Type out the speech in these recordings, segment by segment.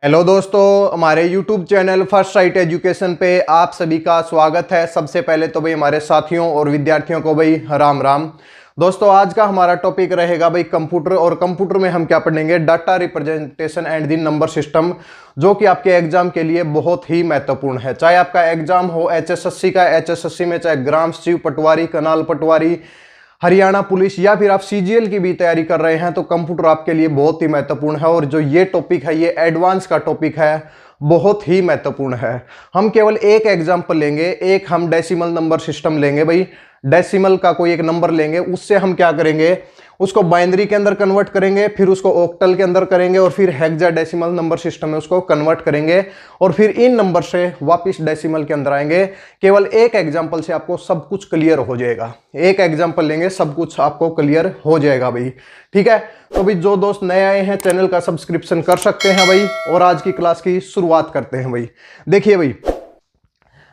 Hello दोस्तों, हमारे YouTube channel first right education पे आप सभी का स्वागत है। सबसे पहले तो भाई हमारे साथियों और विद्यार्थियों को भाई राम राम। दोस्तों आज का हमारा टॉपिक रहेगा भाई कंप्यूटर, और कंप्यूटर में हम क्या पढ़ेंगे, data representation and the number system, जो कि आपके एग्जाम के लिए बहुत ही महत्वपूर्ण है। चाहे आपका एग्जाम हो HSSC का, HSSC में चाहे ग्राम सचिव पटवारी, कनाल पटवारी, हरियाणा पुलिस, या फिर आप CGL की भी तैयारी कर रहे हैं, तो कंप्यूटर आपके लिए बहुत ही महत्वपूर्ण है। और जो ये टॉपिक है ये एडवांस का टॉपिक है, बहुत ही महत्वपूर्ण है। हम केवल एक एग्जांपल लेंगे, एक हम डेसिमल नंबर सिस्टम लेंगे भाई। डेसिमल का कोई एक नंबर लेंगे, उससे हम क्या करेंगे, उसको बाइनरी के अंदर कन्वर्ट करेंगे, फिर उसको ऑक्टल के अंदर करेंगे, और फिर हेक्साडेसिमल नंबर सिस्टम में उसको कन्वर्ट करेंगे, और फिर इन नंबर से वापस डेसिमल के अंदर आएंगे। केवल एक एग्जांपल से आपको सब कुछ क्लियर हो जाएगा। एक एग्जांपल लेंगे, सब कुछ आपको क्लियर हो जाएगा भाई। ठीक है, तो भाई जो दोस्त नए आए हैं चैनल का सब्सक्रिप्शन कर सकते हैं भाई। और आज की क्लास की शुरुआत करते हैं भाई। देखिए भाई,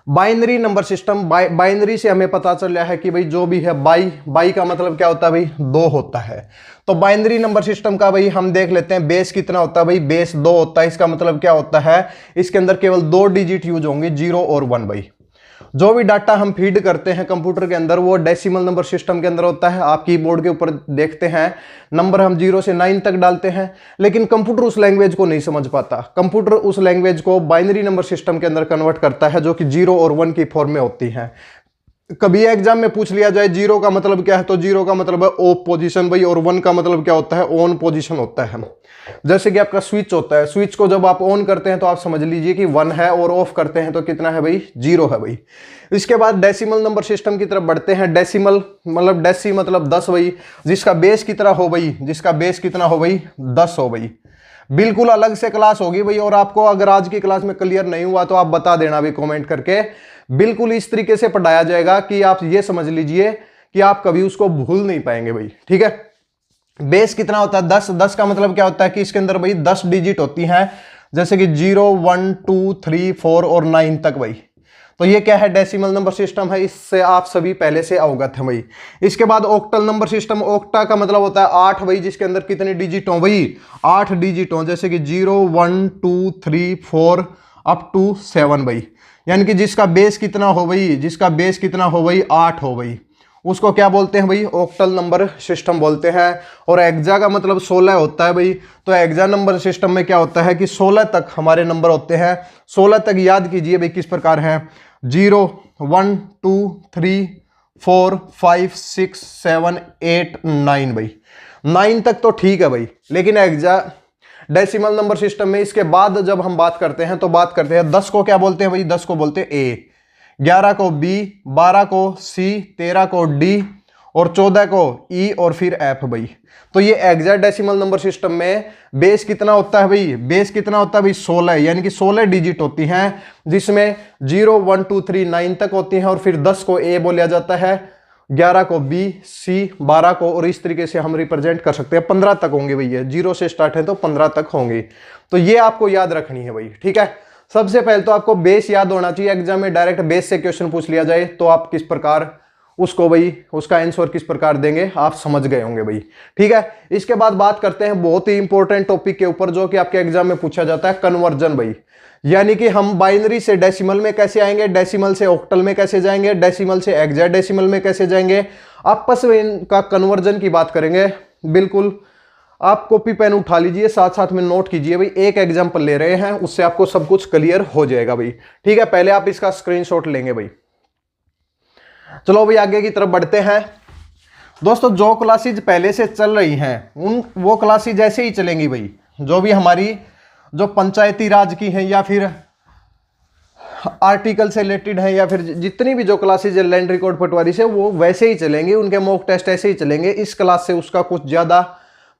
बाइनरी नंबर सिस्टम, बाइनरी से हमें पता चला है कि भाई जो भी है बाई का मतलब क्या होता है भाई, 2 होता है। तो बाइनरी नंबर सिस्टम का भाई हम देख लेते हैं, बेस कितना होता है भाई, बेस 2 होता है। इसका मतलब क्या होता है, इसके अंदर केवल 2 डिजिट यूज होंगे, 0 और 1 भाई। जो भी डाटा हम फीड करते हैं कंप्यूटर के अंदर वो डेसिमल नंबर सिस्टम के अंदर होता है। आप कीबोर्ड के ऊपर देखते हैं नंबर हम 0 से 9 तक डालते हैं, लेकिन कंप्यूटर उस लैंग्वेज को नहीं समझ पाता। कंप्यूटर उस लैंग्वेज को बाइनरी नंबर सिस्टम के अंदर कन्वर्ट करता है, जो कि 0 और 1 की फॉर्म में होती है। कभी एग्जाम में पूछ लिया जाए 0 का मतलब क्या है, तो 0 का मतलब है ऑफ पोजीशन भाई, और 1 का मतलब क्या होता है, ऑन पोजीशन होता है। जैसे कि आपका स्विच होता है, स्विच को जब आप ऑन करते हैं तो आप समझ लीजिए कि 1 है, और ऑफ करते हैं तो कितना है भाई, 0 है भाई। इसके बाद डेसिमल नंबर सिस्टम की तरफ बढ़ते हैं। डेसिमल मतलब डेसी मतलब 10 भाई, जिसका बेस कितना हो भाई, जिसका बेस कितना हो भाई, 10 हो भाई। बिल्कुल अलग से क्लास होगी भाई, और आपको अगर आज की क्लास में क्लियर नहीं हुआ तो आप बता देना भी कमेंट करके। बिल्कुल इस तरीके से पढ़ाया जाएगा कि आप ये समझ लीजिए कि आप कभी उसको भूल नहीं पाएंगे भाई। ठीक है, बेस कितना होता है, 10। 10 का मतलब क्या होता है कि इसके अंदर भाई 10 डिजिट होती हैं, जैसे कि 0 1 2 3 4 और 9 तक भाई। तो ये क्या है, डेसिमल नंबर सिस्टम है, इससे आप सभी पहले से अवगत हैं भाई। इसके बाद ऑक्टल नंबर सिस्टम, ऑक्टा का मतलब होता है 8 भाई, जिसके अंदर कितने डिजिट हो भाई, 8 डिजिट हो, जैसे कि 0 1 2 3 4 अप टू 7 भाई। यानी कि जिसका बेस कितना हो भाई, जिसका बेस कितना हो भाई, 8 हो भाई, उसको क्या बोलते हैं भाई, ऑक्टल नंबर सिस्टम बोलते हैं। और एक्जा का मतलब 16 होता है भाई। तो एक्जा नंबर सिस्टम में क्या होता है कि 16 तक हमारे नंबर होते हैं। 16 तक याद कीजिए भाई किस प्रकार है, 0 1 2 3 4 5 6 7 8 9 भाई। 9 तक तो ठीक है भाई, लेकिन एक्जा डेसिमल नंबर सिस्टम में इसके बाद जब हम बात करते हैं तो बात करते हैं 10 को क्या बोलते हैं भाई, 10 को बोलते हैं ए, 11 को बी, 12 को सी, 13 को डी, और 14 को ई, और फिर एफ भाई। तो ये हेक्साडेसिमल नंबर सिस्टम में बेस कितना होता है भाई, बेस कितना होता है भाई, 16, यानी कि 16 डिजिट होती हैं, जिसमें 0 1 2 3 9 तक होती हैं, और फिर 10 को ए बोला जाता है, 11 को बी, सी, 12 को, और इस तरीके से हम रिप्रेजेंट कर सकते हैं। 15 तक होंगे भैया, 0 से स्टार्ट है तो 15 तक होंगे। तो ये आपको याद रखनी है भाई। ठीक है, सबसे पहले तो आपको बेस याद होना चाहिए। एग्जाम में डायरेक्ट बेस से क्वेश्चन पूछ लिया जाए तो आप किस प्रकार उसको भाई, उसका आंसर किस प्रकार देंगे आप समझ गए होंगे भाई। ठीक है, इसके बाद बात करते हैं बहुत ही इंपॉर्टेंट टॉपिक के ऊपर, जो कि आपके एग्जाम में पूछा जाता है, कन्वर्जन भाई। यानी कि हम बाइनरी से डेसिमल में कैसे आएंगे, डेसिमल से ऑक्टल में कैसे जाएंगे, डेसिमल से हेक्साडेसिमल में कैसे जाएंगे, आपस में इनका कन्वर्जन की बात करेंगे। बिल्कुल आप कॉपी पेन उठा लीजिए, साथ साथ में नोट कीजिए भाई। एक एग्जांपल ले रहे हैं, उससे आपको सब कुछ क्लियर हो जाएगा भाई। ठीक है, पहले आप इसका स्क्रीनशॉट लेंगे भाई। चलो भाई आगे की तरफ बढ़ते हैं। दोस्तों जो क्लासेज पहले से चल रही हैं वो क्लासेज ऐसे ही चलेंगी भाई। जो भी हमारी जो पंचायती राज की हैं, या फिर आर्टिकल से रिलेटेड है, या फिर जितनी भी जो क्लासेज है लैंड रिकॉर्ड पटवारी से, वो वैसे ही चलेंगे। उनके मॉक टेस्ट ऐसे ही चलेंगे। इस क्लास से उसका कुछ ज्यादा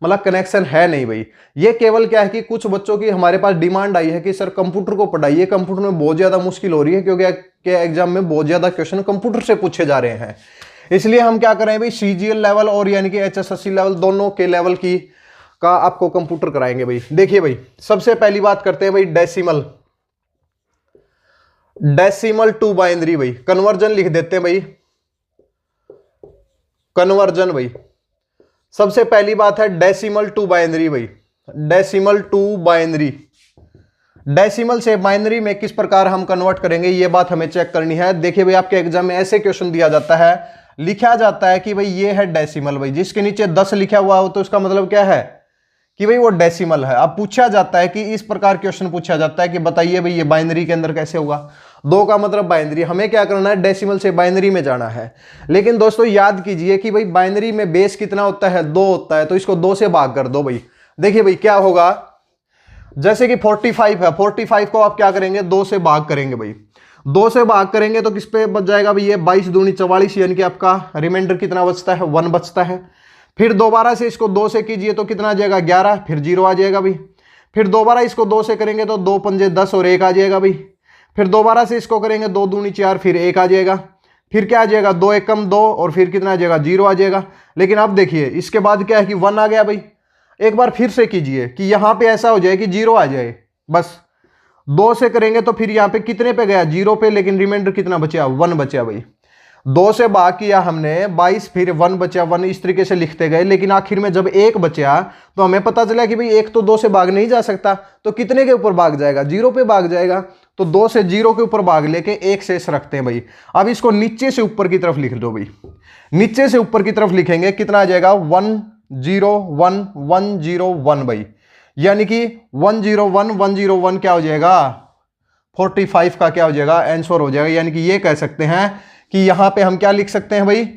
मतलब कनेक्शन है नहीं भाई। ये केवल क्या है कि कुछ बच्चों की हमारे पास डिमांड आई है कि सर कंप्यूटर को पढ़ाइए, कंप्यूटर में बहुत ज्यादा मुश्किल हो रही है, क्योंकि एग्जाम में बहुत ज्यादा क्वेश्चन कंप्यूटर से पूछे जा रहे हैं। इसलिए हम क्या करें भाई, CGL लेवल और यानी कि HSSC लेवल, दोनों के लेवल की का आपको कंप्यूटर कराएंगे भाई। देखिए भाई, सबसे पहली बात करते हैं भाई डेसिमल, डेसिमल टू बाइनरी भाई। कन्वर्जन लिख देते हैं भाई, कन्वर्जन भाई। सबसे पहली बात है डेसिमल टू बाइनरी भाई, डेसिमल टू बाइनरी। डेसिमल से बाइनरी में किस प्रकार हम कन्वर्ट करेंगे, ये बात हमें चेक करनी है। देखिए भाई, आपके एग्जाम में ऐसे क्वेश्चन दिया जाता है, लिखा जाता है कि भाई ये है डेसिमल, भाई जिसके नीचे 10 लिखा हुआ हो तो उसका मतलब क्या है कि भाई वो डेसिमल है। अब पूछा जाता है कि इस प्रकार क्वेश्चन पूछा जाता है कि बताइए भाई ये बाइनरी के अंदर कैसे होगा। 2 का मतलब बाइनरी, हमें क्या करना है, डेसिमल से बाइनरी में जाना है। लेकिन दोस्तों याद कीजिए कि भाई बाइनरी में बेस कितना होता है, 2 होता है, तो इसको 2 से भाग कर दो भाई। देखिए भाई क्या होगा, जैसे कि 45 है, 45 को आप क्या करेंगे, 2 से भाग करेंगे भाई। 2 से भाग करेंगे तो किस पे बच जाएगा भाई, ये 22 दूनी 44, यानी कि आपका रिमाइंडर कितना बचता है, 1 बचता है। फिर दोबारा से इसको 2 से कीजिए तो कितना आ जाएगा, 11, फिर 0 आ जाएगा भाई। फिर दोबारा इसको 2 से करेंगे तो 2 पंजे 10 और 1 आ जाएगा भाई। फिर दोबारा से इसको करेंगे 2 दूनी 4, फिर 1 आ जाएगा। फिर क्या आ जाएगा, 2 1 कम 2, और फिर कितना आ जाएगा, 0 आ जाएगा। लेकिन अब देखिए इसके बाद क्या है कि 1 आ गया भाई। एक बार फिर से कीजिए कि यहां पे ऐसा हो जाए कि 0 आ जाए, बस 2 से करेंगे तो फिर यहां पे कितने पे गया, 0 पे, लेकिन रिमाइंडर कितना बचा, 1 बचा भाई। 2 से भाग किया हमने 22, फिर 1 बचा, 1 इस तरीके से लिखते गए। लेकिन आखिर में जब 1 बचा तो हमें पता चला कि भाई 1 तो 2 से भाग नहीं जा सकता, तो कितने के ऊपर भाग जाएगा, 0 पे भाग जाएगा। तो 2 से 0 के ऊपर भाग लेके 1 शेष रखते हैं भाई। अब इसको नीचे से ऊपर की तरफ लिख दो भाई। नीचे से ऊपर की तरफ लिखेंगे, कितना आ जाएगा, 1 0 1 1 0 1 भाई, यानी कि 1 0 1 1 0 1 क्या हो जाएगा, 45 का क्या हो जाएगा, आंसर हो जाएगा। यानी कि ये कह सकते हैं कि यहां पे हम क्या लिख सकते हैं भाई,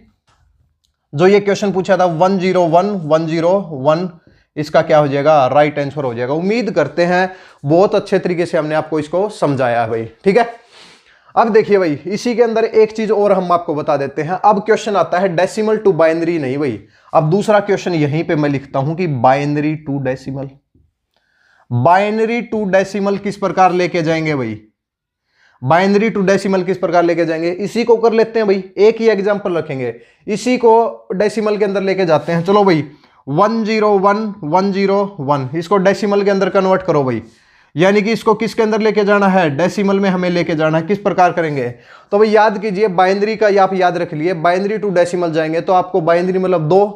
जो ये क्वेश्चन पूछा था 1 0 1 1 0 1, इसका क्या हो जाएगा, राइट आंसर हो जाएगा। उम्मीद करते हैं बहुत अच्छे तरीके से हमने आपको इसको समझाया है भाई, ठीक है। अब देखिए भाई, इसी के अंदर एक चीज और हम आपको बता देते हैं। अब क्वेश्चन आता है डेसिमल टू बाइनरी, नहीं भाई, अब दूसरा क्वेश्चन यहीं पे मैं लिखता हूं कि binary to decimal. Binary to decimal किस प्रकार लेके जाएंगे भाई, बाइनरी टू डेसिमल किस प्रकार लेके जाएंगे, इसी को कर लेते हैं भाई, एक ही एग्जांपल रखेंगे, इसी को डेसिमल के अंदर लेके जाते हैं। चलो भाई 1 0 1 1 0 1, इसको डेसिमल के अंदर कन्वर्ट करो भाई। यानी कि इसको किसके अंदर लेके जाना है, डेसिमल में हमें लेके जाना है। किस प्रकार करेंगे, तो भाई याद कीजिए, बाइनरी का आप याद रख लिए, बाइनरी टू डेसिमल जाएंगे तो आपको बाइनरी मतलब 2,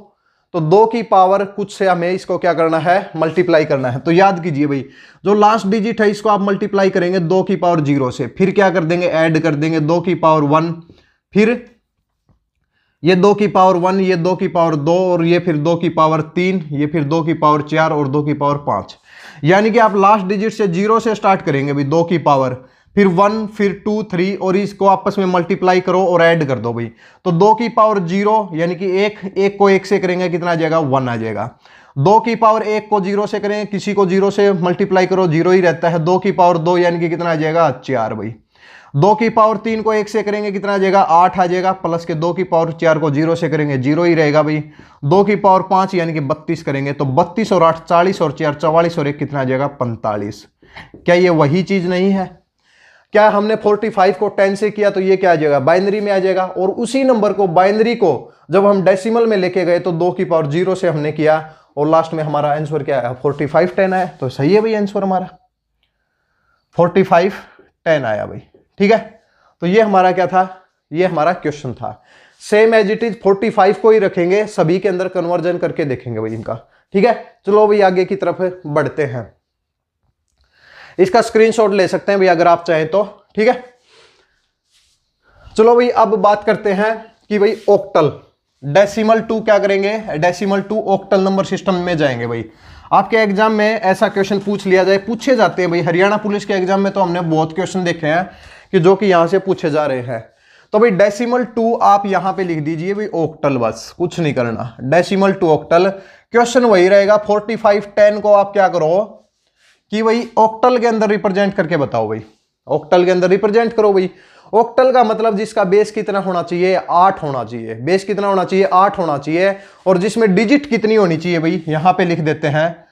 तो 2 की पावर कुछ से हमें इसको क्या करना है, मल्टीप्लाई करना है। तो याद कीजिए भाई, जो लास्ट डिजिट है इसको आप मल्टीप्लाई करेंगे 2 की पावर 0 से, फिर क्या कर देंगे, ऐड कर देंगे 2 की पावर 1, फिर ये 2 की पावर 1, ये 2 की पावर 2, और ये फिर 2 की पावर 3, ये फिर 2 की पावर 4 और 2 की पावर 5। यानी कि आप लास्ट डिजिट से 0 से स्टार्ट करेंगे भाई, 2 की पावर, फिर 1, फिर 2 3, और इसको आपस में मल्टीप्लाई करो और ऐड कर दो भाई। तो 2 की पावर 0 यानी कि 1 को 1 से करेंगे कितना आ जाएगा, 1 आ जाएगा। 2 की पावर 1 को 0 से करेंगे, किसी को 0 से मल्टीप्लाई करो 0 ही रहता है। 2 की पावर 2 यानी कि कितना आ जाएगा, 4 भाई। 2 की पावर 3 को 1 से करेंगे कितना आ जाएगा, 8 आ जाएगा, प्लस के 2 की पावर 4 को 0 से करेंगे 0 ही रहेगा भाई। 2 की पावर 5 यानी कि 32 करेंगे, तो 32 और 8 40 और 4 44 और 1 कितना आ जाएगा, 45। क्या ये वही चीज नहीं है, क्या हमने 45 को 10 से किया तो ये क्या आ जाएगा, बाइनरी में आ जाएगा। और उसी नंबर को, बाइनरी को जब हम डेसिमल में लेके गए तो 2 की पावर 0 से हमने किया, और लास्ट में हमारा आंसर क्या आया, 45 10 आया। तो सही है भाई, आंसर हमारा 45 10 आया भाई, ठीक है। तो ये हमारा क्या था, ये हमारा क्वेश्चन था। सेम एज इट इज 45 को ही रखेंगे, सभी के अंदर कन्वर्जन करके देखेंगे भाई इनका, ठीक है। चलो भाई आगे की तरफ बढ़ते हैं। इसका स्क्रीनशॉट ले सकते हैं भाई अगर आप चाहें तो, ठीक है। चलो भाई अब बात करते हैं कि भाई ऑक्टल, डेसिमल टू क्या करेंगे, decimal to octal number system में जाएंगे भाई। आपके एग्जाम में ऐसा क्वेश्चन पूछ लिया जाए, पूछे जाते हैं भाई, हरियाणा पुलिस के एग्जाम में तो हमने बहुत क्वेश्चन देखे हैं कि जो कि यहां से पूछे जा रहे हैं। तो भाई डेसिमल टू आप यहां पे लिख दीजिए भाई ऑक्टल, बस कुछ नहीं करना, डेसिमल टू ऑक्टल। क्वेश्चन वही रहेगा, 45 10 को आप क्या करो कि भाई ऑक्टल के अंदर रिप्रेजेंट करके बताओ भाई, ऑक्टल के अंदर रिप्रेजेंट करो भाई। ऑक्टल का मतलब जिसका बेस कितना होना चाहिए, 8 होना चाहिए। बेस कितना होना चाहिए, 8 होना चाहिए, और जिसमें डिजिट कितनी होनी चाहिए भाई, यहां पे लिख देते हैं।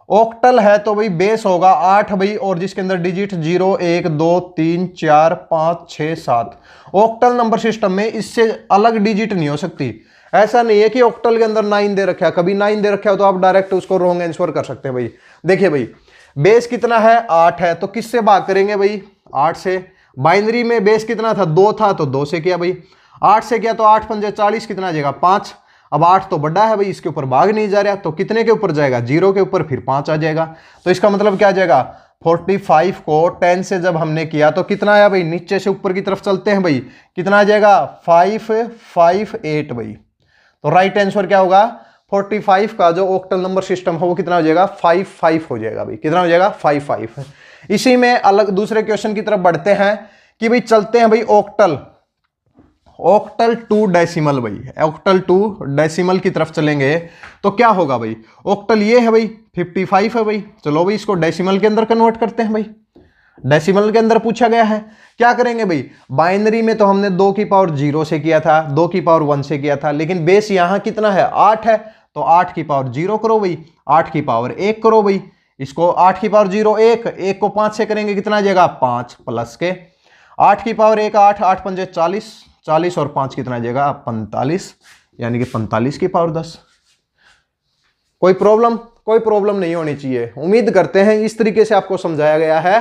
ऑक्टल है तो भाई बेस होगा 8 भाई, और जिसके अंदर डिजिट 0 1 2 3 4 5 6 7। ऑक्टल नंबर सिस्टम में इससे अलग डिजिट नहीं हो सकती। ऐसा नहीं है कि ऑक्टल के अंदर 9 दे रखा है, कभी 9 दे रखा है तो आप डायरेक्ट उसको रॉन्ग आंसर कर सकते हैं भाई। देखिए भाई बेस कितना है, 8 है, तो किससे भाग करेंगे भाई, 8 से। बाइनरी में बेस कितना था, 2 था, तो 2 से किया भाई। 8 से किया तो 8 पंजे 40 कितना आ जाएगा, 5। अब 8 तो बड़ा है भाई, इसके ऊपर भाग नहीं जा रहा, तो कितने के ऊपर जाएगा, 0 के ऊपर, फिर 5 आ जाएगा। तो इसका मतलब क्या आ जाएगा, 45 को 10 से जब हमने किया तो कितना आया भाई, नीचे से ऊपर की तरफ चलते हैं भाई, कितना आ जाएगा 558 भाई। तो राइट आंसर क्या होगा, 45 का जो ऑक्टल नंबर सिस्टम है वो कितना हो जाएगा 55 हो जाएगा भाई, कितना हो जाएगा 55। इसी में अलग दूसरे क्वेश्चन की तरफ बढ़ते हैं कि भाई चलते हैं भाई ऑक्टल टू डेसिमल भाई, ऑक्टल टू डेसिमल की तरफ चलेंगे तो क्या होगा भाई, ऑक्टल ये है भाई 55 है भाई, चलो भाई इसको डेसिमल के अंदर कन्वर्ट करते हैं भाई। डेसिमल के अंदर पूछा गया है, क्या करेंगे भाई, बाइनरी में तो हमने 2 की पावर 0 से किया था, 2 की पावर 1 से किया था, लेकिन बेस यहां कितना है 8 है, तो 8 की पावर 0 करो भाई, 8 की पावर 1 करो भाई, इसको 8 की पावर 0 1 को 5 से करेंगे कितना आ जाएगा 5 प्लस के 8 की पावर 1 8, 8 पंजे 40, 40 और 5 कितना आ जाएगा 45, यानी कि 45 की पावर 10। कोई प्रॉब्लम नहीं होनी चाहिए। उम्मीद करते हैं इस तरीके से आपको समझाया गया है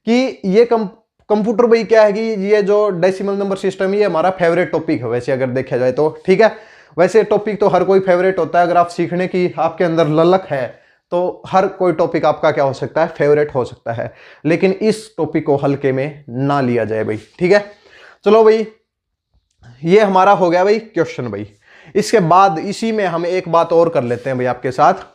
कि ये कंप्यूटर भाई क्या है कि ये जो डेसिमल नंबर सिस्टम ये हमारा फेवरेट टॉपिक है वैसे अगर देखा जाए तो, ठीक है। वैसे टॉपिक तो हर कोई फेवरेट होता है, अगर आप सीखने की आपके अंदर ललक है तो हर कोई टॉपिक आपका क्या हो सकता है, फेवरेट हो सकता है, लेकिन इस टॉपिक को हल्के में ना लिया जाए भाई, ठीक है। चलो भाई ये हमारा हो गया भाई क्वेश्चन भाई। इसके बाद इसी में हम एक बात और कर लेते हैं भाई आपके साथ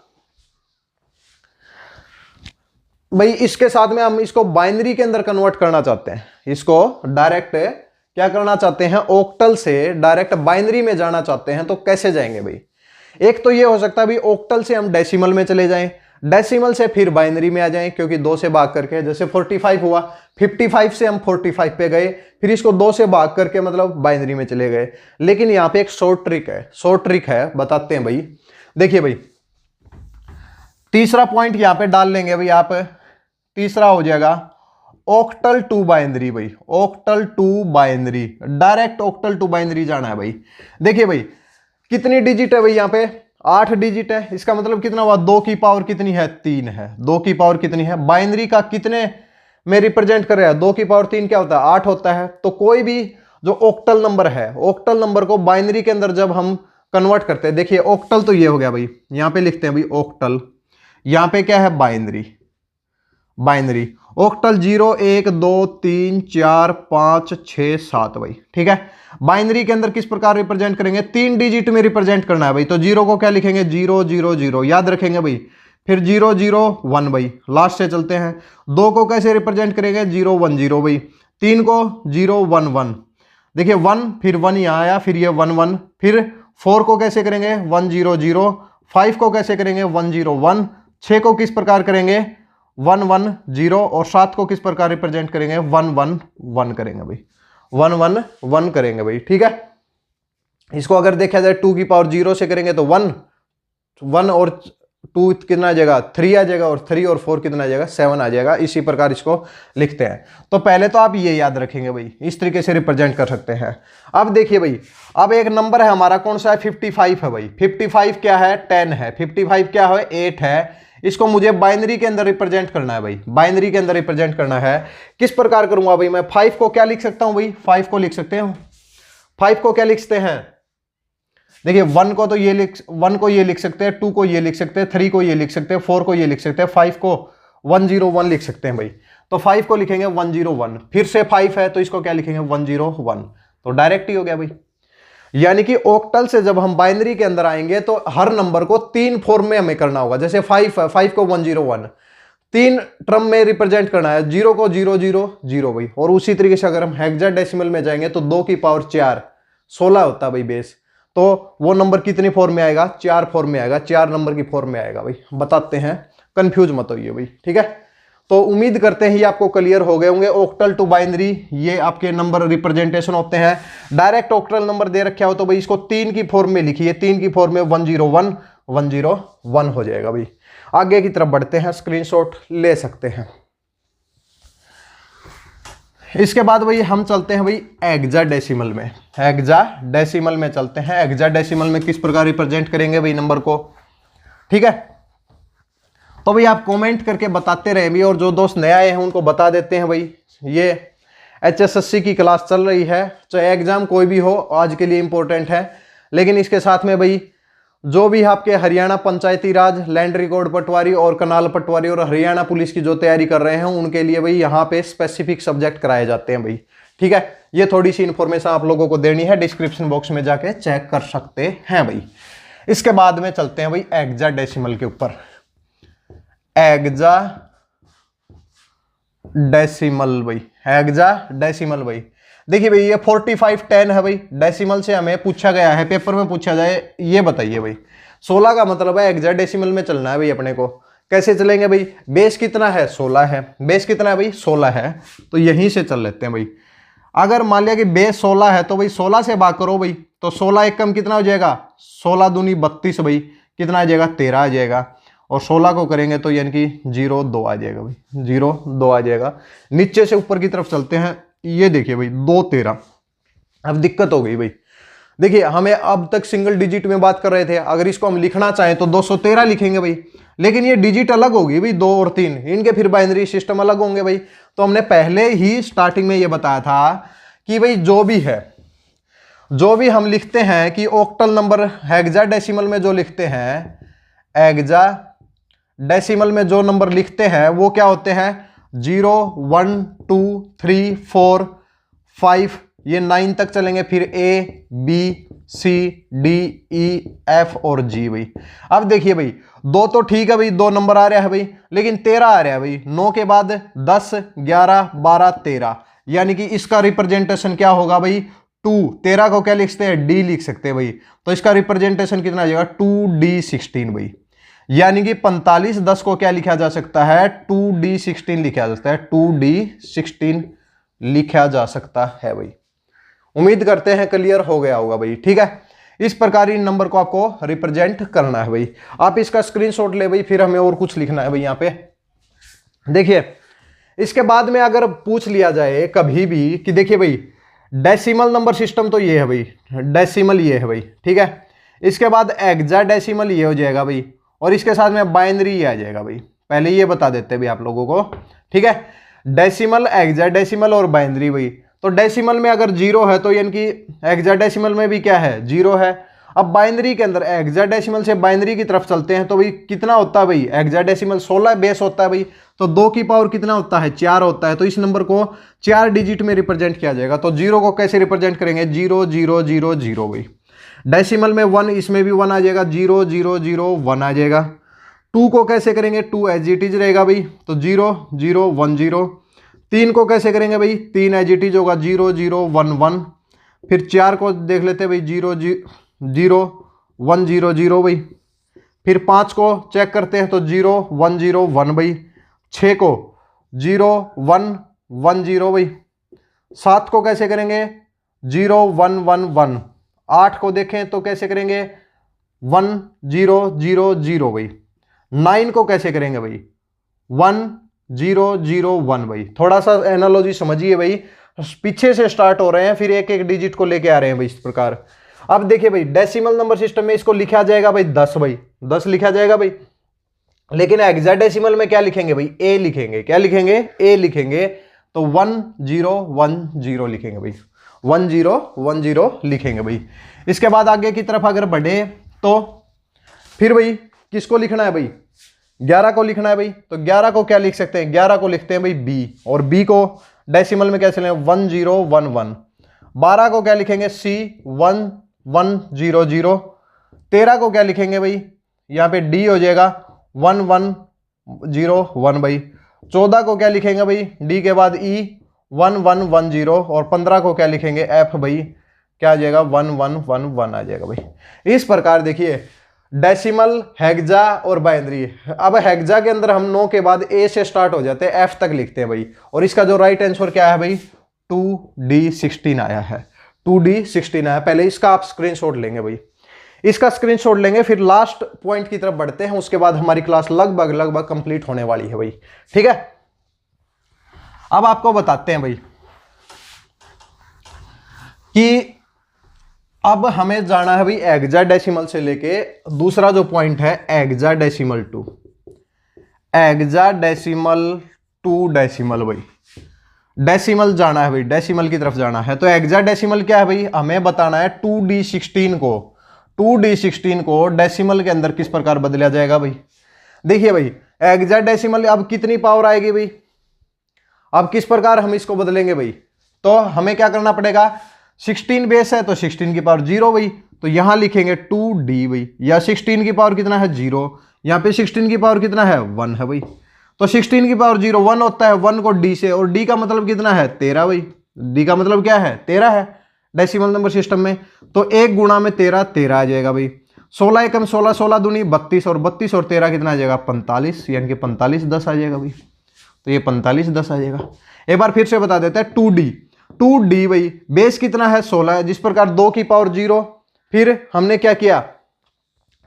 भाई, इसके साथ में हम इसको बाइनरी के अंदर कन्वर्ट करना चाहते हैं, इसको डायरेक्ट क्या करना चाहते हैं, ऑक्टल से डायरेक्ट बाइनरी में जाना चाहते हैं, तो कैसे जाएंगे भाई। एक तो ये हो सकता है भाई ऑक्टल से हम डेसिमल में चले जाएं, डेसिमल से फिर बाइनरी में आ जाएं, क्योंकि 2 से भाग करके जैसे 45 हुआ, 55 से हम 45 पे गए, फिर इसको 2 से भाग करके मतलब बाइनरी में चले गए। लेकिन यहाँ पे एक शॉर्ट ट्रिक है, बताते हैं भाई। देखिए भाई तीसरा पॉइंट यहाँ पे डाल लेंगे भाई आप, तीसरा हो जाएगा ऑक्टल टू बाइनरी भाई, octal to binary, direct octal to binary जाना है भाई। देखिए भाई कितनी डिजिट है भाई, यहाँ पे 8 डिजिट है, इसका मतलब कितना हुआ, 2 की पावर कितनी है 3 है, 2 की पावर कितनी है, बाइनरी का कितने में रिप्रेजेंट कर रहा है, 2 की पावर 3 क्या होता है 8 होता है। तो कोई भी जो ऑक्टल नंबर है, ऑक्टल नंबर को बाइनरी के अंदर जब हम कन्वर्ट करते हैं, देखिए ऑक्टल तो ये हो गया भाई, यहां पे लिखते हैं भाई ऑक्टल, यहां पे क्या है बाइनरी, ऑक्टल 0 1 2 3 4 5 6 7 भाई, ठीक है। बाइनरी के अंदर किस प्रकार रिप्रेजेंट करेंगे, 3 डिजिट में रिप्रेजेंट करना है भाई, तो 0 को क्या लिखेंगे 0 0 0 याद रखेंगे भाई, फिर 0 0 1 भाई, लास्ट से चलते हैं। 2 को कैसे रिप्रेजेंट करेंगे 0 1 0 भाई, 3 को 0 1 1, देखिए 1 फिर 1 यहाँ आया, फिर ये 1 1, फिर 4 को कैसे करेंगे 1 0 0, 5 को कैसे करेंगे 1 0 1, 6 को किस प्रकार करेंगे 1 1 0 और 7 को किस प्रकार रिप्रेजेंट करेंगे 1 1 1 करेंगे भाई, 1 1 1 करेंगे भाई, ठीक है। इसको अगर देखा जाए 2 की पावर 0 से करेंगे तो 1 1 और 2 कितना आ जाएगा 3 आ जाएगा, और 3 और 4 कितना आ जाएगा 7 आ जाएगा। इसी प्रकार इसको लिखते हैं। तो पहले तो आप ये याद रखेंगे भाई, इस तरीके से रिप्रेजेंट कर सकते हैं। अब देखिए भाई, अब एक नंबर है हमारा कौन सा है 55 है भाई, 55 क्या है 10 है, 55 क्या है 8 है, इसको मुझे बाइनरी के अंदर रिप्रेजेंट करना है भाई, बाइनरी के अंदर रिप्रेजेंट करना है। किस प्रकार करूंगा भाई मैं, 5 को क्या लिख सकता हूं भाई, 5 को लिख सकते हैं, 5 को क्या लिखते हैं, देखिए 1 को तो ये लिख, 1 को ये लिख सकते हैं, 2 को ये लिख सकते हैं, 3 को ये लिख सकते हैं, 4 को ये लिख सकते हैं, 5 को 1 0 1 लिख सकते हैं भाई। तो 5 को लिखेंगे 1 0 1, फिर से 5 है तो इसको क्या लिखेंगे 1 0 1, तो डायरेक्ट ही हो गया भाई। यानी कि ऑक्टल से जब हम बाइनरी के अंदर आएंगे तो हर नंबर को 3 फॉर्म में हमें करना होगा। जैसे 5 को 1 0 1 3 टर्म में रिप्रेजेंट करना है, 0 को 0 0 0 भाई। और उसी तरीके से अगर हम हेक्साडेसिमल में जाएंगे तो 2 की पावर 4 16 होता है भाई बेस, तो वो नंबर कितनी फॉर्म में आएगा 4 फॉर्म में आएगा, 4 नंबर की फॉर्म में आएगा भाई। बताते हैं, कंफ्यूज मत होइए भाई, ठीक है। तो उम्मीद करते हैं ये आपको क्लियर हो गए होंगे। ऑक्टल टू बाइनरी ये आपके नंबर रिप्रेजेंटेशन होते हैं। डायरेक्ट ऑक्टल नंबर दे रखा हो तो भाई इसको 3 की फॉर्म में लिखिए, 3 की फॉर्म में 1 0 1 1 0 1 हो जाएगा भाई। आगे की तरफ बढ़ते हैं, स्क्रीनशॉट ले सकते हैं। इसके बाद भाई हम चलते हैं भाई हेक्साडेसिमल में, हेक्साडेसिमल में चलते हैं। हेक्साडेसिमल में किस प्रकार रिप्रेजेंट करेंगे भाई नंबर को, ठीक है। तो भाई आप कमेंट करके बताते रहे भी, और जो दोस्त नए आए हैं उनको बता देते हैं भाई ये HSSC की क्लास चल रही है, चाहे एग्जाम कोई भी हो आज के लिए इंपॉर्टेंट है। लेकिन इसके साथ में भाई जो भी आपके हरियाणा पंचायती राज, लैंड रिकॉर्ड पटवारी और कनाल पटवारी और हरियाणा पुलिस की जो तैयारी कर रहे हैं उनके लिए भाई यहाँ पे स्पेसिफिक सब्जेक्ट कराए जाते हैं भाई। ठीक है, ये थोड़ी सी इंफॉर्मेशन आप लोगों को देनी है, डिस्क्रिप्शन बॉक्स में जाके चेक कर सकते हैं भाई। इसके बाद में चलते हैं भाई हेक्साडेसिमल के ऊपर। हेक्साडेसिमल भाई, हेक्साडेसिमल भाई, देखिए भाई ये 4510 है भाई। डेसिमल से हमें पूछा गया है, पेपर में पूछा जाए, ये बताइए भाई 16 का मतलब है हेक्साडेसिमल में चलना है भाई अपने को। कैसे चलेंगे भाई, बेस कितना है 16 है, बेस कितना है भाई 16 है, तो यहीं से चल लेते हैं भाई। अगर मान लिया कि बेस 16 है तो भाई 16 से भाग करो भाई, तो 16 एक कम कितना हो जाएगा, 16 दूनी 32 भाई, कितना आ जाएगा 13 आ जाएगा। और 16 को करेंगे तो यानी कि 0 2 आ जाएगा भाई, 0 2 आ जाएगा। नीचे से ऊपर की तरफ चलते हैं, ये देखिए भाई 2 13। अब दिक्कत हो गई भाई, देखिए हमें अब तक सिंगल डिजिट में बात कर रहे थे, अगर इसको हम लिखना चाहें तो 213 लिखेंगे भाई, लेकिन ये डिजिट अलग होगी भाई 2 और 3, इनके फिर बाइनरी सिस्टम अलग होंगे भाई। तो हमने पहले ही स्टार्टिंग में ये बताया था कि भाई जो भी हम लिखते हैं कि ऑक्टल नंबर हेक्साडेसिमल में जो लिखते हैं, हेक्साडेसिमल में जो नंबर लिखते हैं वो क्या होते हैं 0 1 2 3 4 5, ये 9 तक चलेंगे, फिर A B C D E F और G भाई। अब देखिए भाई 2 तो ठीक है भाई, 2 नंबर आ रहा है भाई, लेकिन 13 आ रहा है भाई, 9 के बाद 10 11 12 13, यानी कि इसका रिप्रेजेंटेशन क्या होगा भाई 2। 13 को क्या लिख सकते हैं, D लिख सकते हैं भाई, तो इसका रिप्रेजेंटेशन कितना आ जाएगा 2D16 भाई, यानी कि 45 10 को क्या लिखा जा सकता है 2D16 लिखा जा सकता है, 2D16 लिखा जा सकता है भाई। उम्मीद करते हैं क्लियर हो गया होगा भाई। ठीक है, इस प्रकार इन नंबर को आपको रिप्रेजेंट करना है भाई। आप इसका स्क्रीनशॉट ले भाई, फिर हमें और कुछ लिखना है भाई यहाँ पे। देखिए इसके बाद में अगर पूछ लिया जाए कभी भी कि देखिए भाई डेसिमल नंबर सिस्टम तो ये है भाई, डेसिमल ये है भाई, ठीक है, इसके बाद हेक्साडेसिमल ये हो जाएगा भाई, और इसके साथ में बाइनरी ये आ जाएगा भाई। पहले ये बता देते हैं भाई आप लोगों को, ठीक है, डेसिमल, हेक्साडेसिमल और बाइनरी भाई। तो डेसिमल में अगर 0 है तो यानी कि हेक्साडेसिमल में भी क्या है 0 है। अब बाइनरी के अंदर हेक्साडेसिमल से बाइनरी की तरफ चलते हैं तो भाई कितना होता है भाई, हेक्साडेसिमल 16 बेस होता है भाई, तो 2 की पावर कितना होता है 4 होता है, तो इस नंबर को 4 डिजिट में रिप्रेजेंट किया जाएगा। तो 0 को कैसे रिप्रेजेंट करेंगे 0 0 0 0 भाई। डेसिमल में 1, इसमें भी 1 आ जाएगा, 0 0 0 1 आ जाएगा। 2 को कैसे करेंगे 2 एज इट इज रहेगा भाई, तो 0 0 1 0। 3 को कैसे करेंगे भाई 3 एज इट इज होगा, 0 0 1 1। फिर 4 को देख लेते हैं भाई 0 0 1 0 0 भाई। फिर 5 को चेक करते हैं तो 0 1 0 1 भाई। 6 को 0 1 1 0 भाई। 7 को कैसे करेंगे 0 1 1 1। 8 को देखें तो कैसे करेंगे 1 0 0 0 भाई। 9 को कैसे करेंगे भाई 1 0 0 1 भाई। थोड़ा सा एनालॉजी समझिए भाई, पीछे से स्टार्ट हो रहे हैं फिर एक एक डिजिट को लेके आ रहे हैं भाई इस प्रकार। अब देखिए भाई डेसिमल नंबर सिस्टम में इसको लिखा जाएगा भाई 10 भाई, 10 लिखा जाएगा भाई। लेकिन हेक्साडेसिमल में क्या लिखेंगे भाई ए लिखेंगे, क्या लिखेंगे ए लिखेंगे, तो 1 0 1 0 लिखेंगे भाई, 1 0 1 0 लिखेंगे भाई। इसके बाद आगे की तरफ अगर बढ़े तो फिर भाई किसको लिखना है भाई 11 को लिखना है भाई। तो 11 को क्या लिख सकते हैं 11 को लिखते हैं भाई बी, और बी को डेसिमल में कैसे लेंगे 1 0 1 1। 12 को क्या लिखेंगे सी 1 1 0 0। 13 को क्या लिखेंगे भाई यहाँ पे डी हो जाएगा 1 1 0 1 भाई। 14 को क्या लिखेंगे भाई डी के बाद ई 1 1 1 0। और 15 को क्या लिखेंगे एफ भाई, क्या आ जाएगा 1 1 1 1 आ जाएगा भाई। इस प्रकार देखिए डेसिमल, हेक्सा और बाइनरी। अब हेक्सा के अंदर हम 9 के बाद ए से स्टार्ट हो जाते हैं, एफ तक लिखते हैं भाई। और इसका जो राइट आंसर क्या है भाई 2D16 आया है, 2D16 आया। पहले इसका आप स्क्रीनशॉट लेंगे भाई, इसका स्क्रीनशॉट लेंगे, फिर लास्ट पॉइंट की तरफ बढ़ते हैं। उसके बाद हमारी क्लास लगभग कंप्लीट होने वाली है भाई, ठीक है। अब आपको बताते हैं भाई कि अब हमें जाना है भाई हेक्साडेसिमल से लेके दूसरा जो पॉइंट है hexadecimal to, hexadecimal to decimal भाई। डेसिमल जाना है भाई, डेसिमल की तरफ जाना है। तो हेक्साडेसिमल क्या है भाई, हमें बताना है 2D16 को 2D16 को डेसिमल के अंदर किस प्रकार बदला जाएगा भाई। देखिए भाई हेक्साडेसिमल अब कितनी पावर आएगी भाई, अब किस प्रकार हम इसको बदलेंगे भाई। तो हमें क्या करना पड़ेगा, 16 बेस है तो 16 की पावर 0 भाई, तो यहां लिखेंगे 2D भाई, या 16 की पावर कितना है 0, यहां पे 16 की पावर कितना है 1 है भाई, तो 16 की पावर 0 1 होता है, 1 को D से, और D का मतलब कितना है 13 भाई, D का मतलब क्या है 13 है डेसिमल नंबर सिस्टम में, तो 1 गुणा में 13 13 आ जाएगा भाई। 16 एकम 16, 16 दूनी 32, और 32 और 13 कितना आ जाएगा 45, यानी कि 45 10 आ जाएगा भाई, तो ये 45 10 आ जाएगा। एक बार फिर से बता देते हैं 2D भाई, बेस कितना है 16 है, जिस प्रकार 2 की पावर 0, फिर हमने क्या किया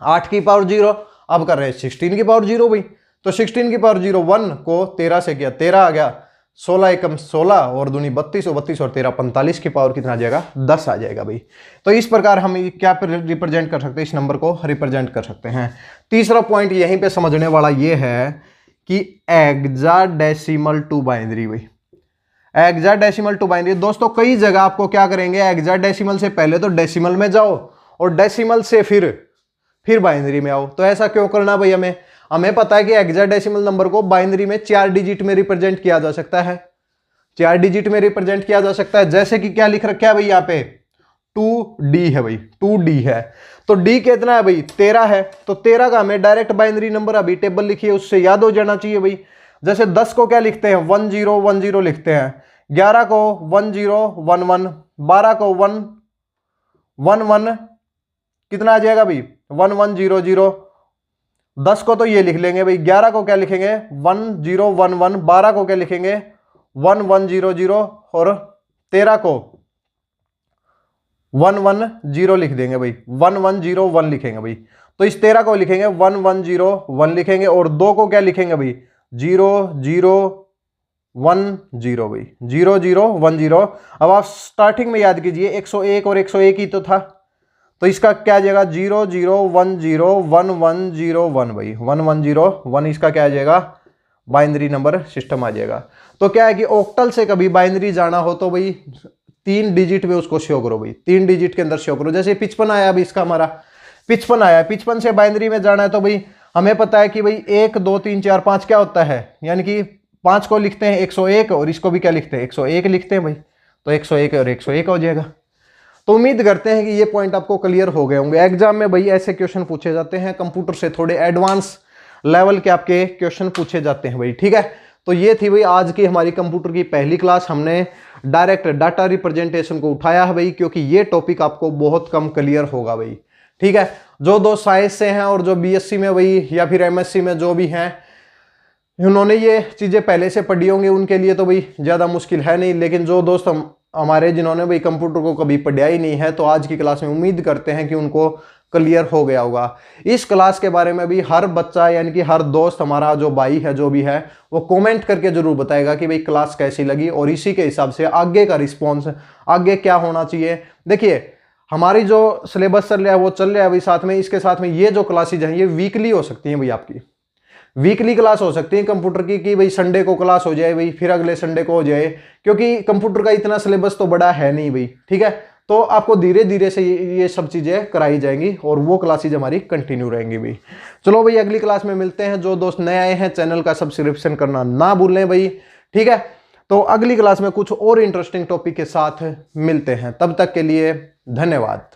8 की पावर 0, अब कर रहे हैं 16 की पावर 0 भाई, तो 16 की पावर 0 1 को 13 से किया 13 आ गया, 16 एकम 16 और दूनी 32 और 32 और 13 45 की पावर कितना आ जाएगा 10 आ जाएगा भाई। तो इस प्रकार हम क्या रिप्रेजेंट कर सकते हैं, इस नंबर को रिप्रेजेंट कर सकते हैं। तीसरा पॉइंट यहीं पे समझने वाला ये है कि हेक्साडेसिमल टू बाइनरी भाई, हेक्साडेसिमल टू बाइनरी। दोस्तों कई जगह आपको क्या करेंगे, हेक्साडेसिमल से पहले तो डेसिमल में जाओ और डेसिमल से फिर बाइनरी में आओ। तो ऐसा क्यों करना भाई, हमें पता है कि हेक्साडेसिमल नंबर को बाइनरी में 4 डिजिट में रिप्रेजेंट किया जा सकता है, 4 डिजिट में रिप्रेजेंट किया जा सकता है। जैसे कि क्या लिख रखा है भाई यहाँ पे 2D है भाई, 2D है, तो D कितना है भाई 13 है, तो 13 का हमें डायरेक्ट बाइनरी नंबर अभी टेबल लिखिए उससे याद हो जाना चाहिए भाई। जैसे 10 को क्या लिखते हैं 1010 लिखते हैं, 11 को 1011, 12 को 111 कितना आ जाएगा भाई 1100, 10 को तो ये लिख लेंगे भाई, 11 को क्या लिखेंगे 1011, 12 को क्या लिखेंगे 1100 और 13 को 110 लिख देंगे भाई, 1101 लिखेंगे भाई। तो इस 13 को लिखेंगे 1101 लिखेंगे, और 2 को क्या लिखेंगे भाई 0010 भाई, 0010। अब आप स्टार्टिंग में याद कीजिए 101 और 101 ही तो था, तो इसका क्या आ जाएगा 00101101 भाई, 1101 इसका क्या आ जाएगा बाइनरी नंबर सिस्टम आ जाएगा। तो क्या है कि ऑक्टल से कभी बाइनरी जाना हो तो भाई 3 डिजिट में उसको शो करो भाई, 3 डिजिट के अंदर शो करो। जैसे 55 आया अभी, इसका हमारा 55 आया, 55 से बाइनरी में जाना है तो भाई हमें पता है कि भाई 1 2 3 4 5 क्या होता है, यानी कि 5 को लिखते हैं 101 और इसको भी क्या लिखते हैं 101 लिखते हैं भाई, तो 101 और 101 हो जाएगा। तो उम्मीद करते हैं कि ये पॉइंट आपको क्लियर हो गए होंगे। एग्जाम में भाई ऐसे क्वेश्चन पूछे जाते हैं, कंप्यूटर से थोड़े एडवांस लेवल के आपके क्वेश्चन पूछे जाते हैं भाई, ठीक है। तो ये थी भाई आज की हमारी कंप्यूटर की पहली क्लास। हमने डायरेक्ट डाटा रिप्रेजेंटेशन को उठाया है भाई, क्योंकि ये टॉपिक आपको बहुत कम क्लियर होगा भाई, ठीक है। जो दोस्त साइंस से हैं और जो बीएससी में भाई या फिर एमएससी में जो भी हैं, उन्होंने ये चीज़ें पहले से पढ़ी होंगी, उनके लिए तो भाई ज़्यादा मुश्किल है नहीं। लेकिन जो दोस्त हमारे जिन्होंने भाई कंप्यूटर को कभी पढ़ा ही नहीं है, तो आज की क्लास में उम्मीद करते हैं कि उनको क्लियर हो गया होगा। इस क्लास के बारे में भी हर बच्चा यानी कि हर दोस्त हमारा जो भाई है जो भी है वो कमेंट करके जरूर बताएगा कि भाई क्लास कैसी लगी, और इसी के हिसाब से आगे का रिस्पॉन्स आगे क्या होना चाहिए। देखिए हमारी जो सिलेबस चल रहा है वो चल रहा है भाई, साथ में इसके साथ में ये जो क्लासेज हैं ये वीकली हो सकती हैं भाई, आपकी वीकली क्लास हो सकती है कंप्यूटर की, कि भाई संडे को क्लास हो जाए भाई, फिर अगले संडे को हो जाए, क्योंकि कंप्यूटर का इतना सिलेबस तो बड़ा है नहीं भाई, ठीक है। तो आपको धीरे धीरे से ये सब चीज़ें कराई जाएंगी और वो क्लासेज हमारी कंटिन्यू रहेंगी भाई। चलो भाई अगली क्लास में मिलते हैं। जो दोस्त नए आए हैं चैनल का सब्सक्रिप्शन करना ना भूलें भाई, ठीक है। तो अगली क्लास में कुछ और इंटरेस्टिंग टॉपिक के साथ मिलते हैं, तब तक के लिए धन्यवाद।